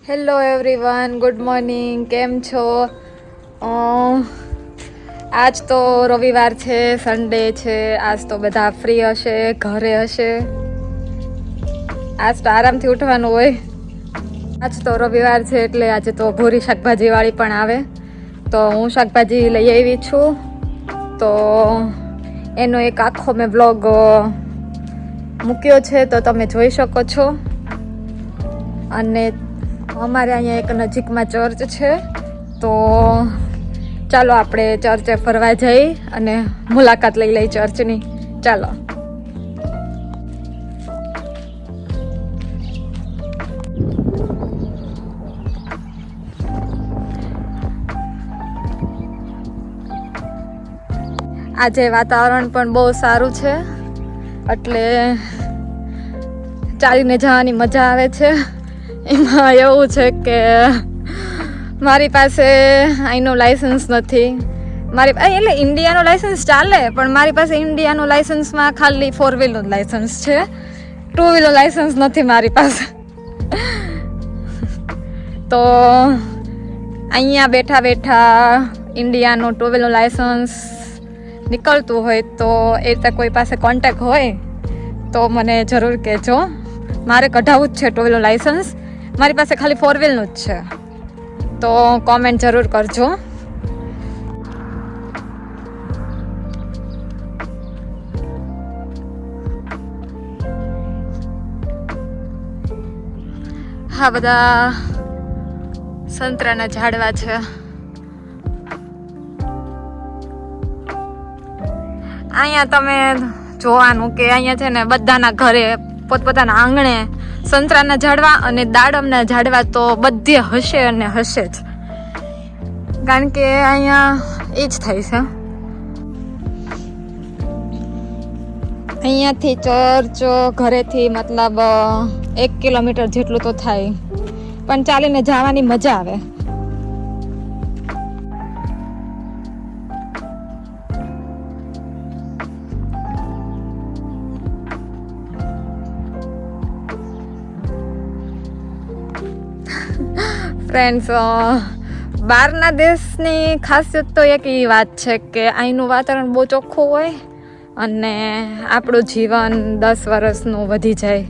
Hello everyone, good morning. કેમ છો? આજ તો રવિવાર છે, સન્ડે છે. આજ તો બધા ફ્રી હશે, ઘરે હશે. આજ તો આરામથી ઉઠવાનું હોય. આજ તો રવિવાર છે એટલે આજે તો ભૂરી શાકભાજીવાળી પણ આવે. તો હું શાકભાજી લઈ આવી છું. તો એનો એક આખો મેં બ્લોગ મૂક્યો છે, તો તમે જોઈ શકો છો. અને અમારે અહીંયા એક નજીકમાં ચર્ચ છે, તો ચાલો આપણે ચર્ચે ફરવા જઈ અને મુલાકાત લઈ લઈ ચર્ચની. ચાલો. આજે વાતાવરણ પણ બહુ સારું છે, એટલે ચાલીને જવાની મજા આવે છે. એમાં એવું છે કે મારી પાસે અહીંનું લાઇસન્સ નથી. એટલે ઇન્ડિયાનું લાઇસન્સ ચાલે, પણ મારી પાસે ઇન્ડિયાનું લાઇસન્સમાં ખાલી 4 વ્હીલનું લાઇસન્સ છે, 2 વ્હીલર લાઇસન્સ નથી મારી પાસે. તો અહીંયા બેઠા બેઠા ઇન્ડિયાનું 2 વ્હીલનું લાઇસન્સ નીકળતું હોય તો એ રીતે કોઈ પાસે કોન્ટેક હોય તો મને જરૂર કહેજો. મારે કઢાવવું જ છે 2 વ્હીલર લાઇસન્સ. મારી પાસે ખાલી 4 વ્હીલનું જ છે, તો કોમેન્ટ જરૂર કરજો. હા, બધા સંતરાના ઝાડવા છે. અહીંયા તમે જોવાનું કે અહીંયા છે ને બધાના ઘરે પોતપોતાના આંગણે સંતરાના ઝાડવા અને દાડમના ઝાડવા તો બધે હશે અને હશે જ, કારણ કે અહીંયા એ જ થાય છે. અહીંયાથી ચર્ચ ઘરેથી મતલબ 1 કિલોમીટર જેટલું તો થાય, પણ ચાલીને જવાની મજા આવે. ફ્રેન્ડ્સ, બહારના દેશની ખાસિયત તો એક એ વાત છે કે અહીંનું વાતાવરણ બહુ ચોખ્ખું હોય અને આપણું જીવન 10 વર્ષનું વધી જાય,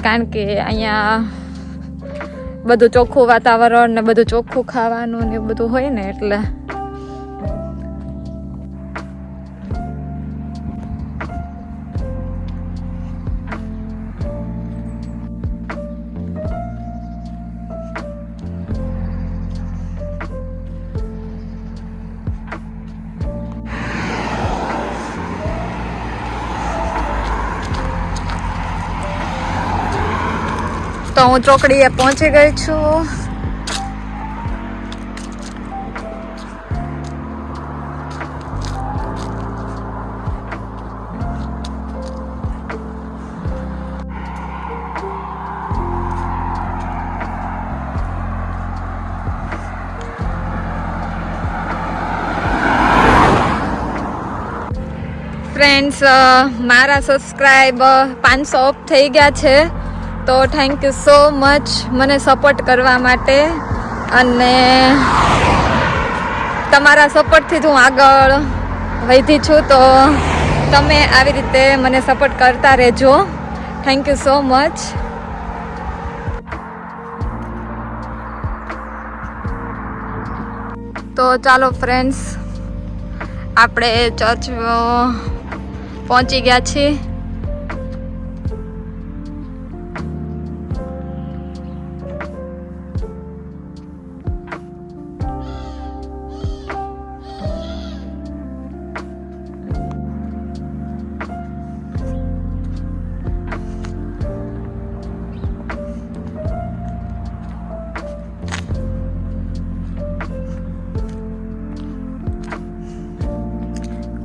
કારણ કે અહીંયા બધું ચોખ્ખું વાતાવરણ ને બધું ચોખ્ખું ખાવાનું ને બધું હોય ને, એટલે તો હું ચોકડીએ પહોંચી ગઈ છું. ફ્રેન્ડ્સ, મારા સબસ્ક્રાઈબ 500 અપ થઈ ગયા છે, તો થેન્ક યુ સો મચ મને સપોર્ટ કરવા માટે. અને તમારા સપોર્ટથી જ હું આગળ વધી છું, તો તમે આવી રીતે મને સપોર્ટ કરતા રહેજો. Thank you so much. તો ચાલો ફ્રેન્ડ્સ, આપણે ચર્ચ પહોંચી ગયા છીએ.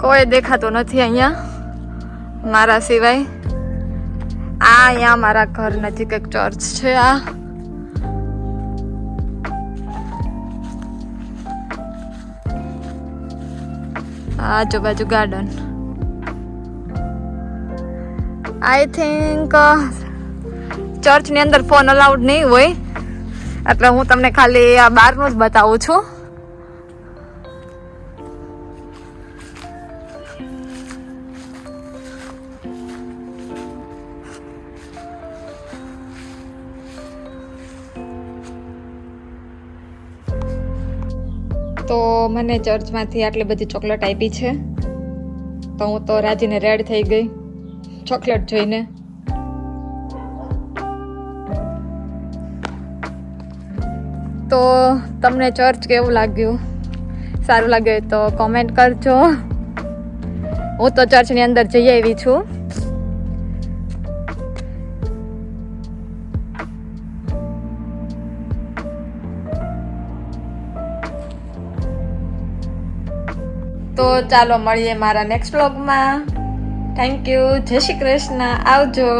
કોઈ દેખાતું નથી અહીંયા મારા સિવાય. અહીંયા મારા ઘર નજીક એક ચર્ચ છે. આ આજુબાજુ ગાર્ડન. આઈ થિંક ચર્ચની અંદર ફોન અલાઉડ નહીં હોય, એટલે હું તમને ખાલી આ બહારનું જ બતાવું છું. તો મને ચર્ચમાંથી આટલી બધી ચોકલેટ આપી છે, તો હું તો રાજીને રેડ થઈ ગઈ ચોકલેટ જોઈને. તો તમને ચર્ચ કેવું લાગ્યું? સારું લાગ્યું તો કોમેન્ટ કરજો. હું તો ચર્ચની અંદર જઈ આવી છું. તો ચાલો મળીએ મારા નેક્સ્ટ વ્લોગમાં. Thank you. જય શ્રી કૃષ્ણ. આવજો.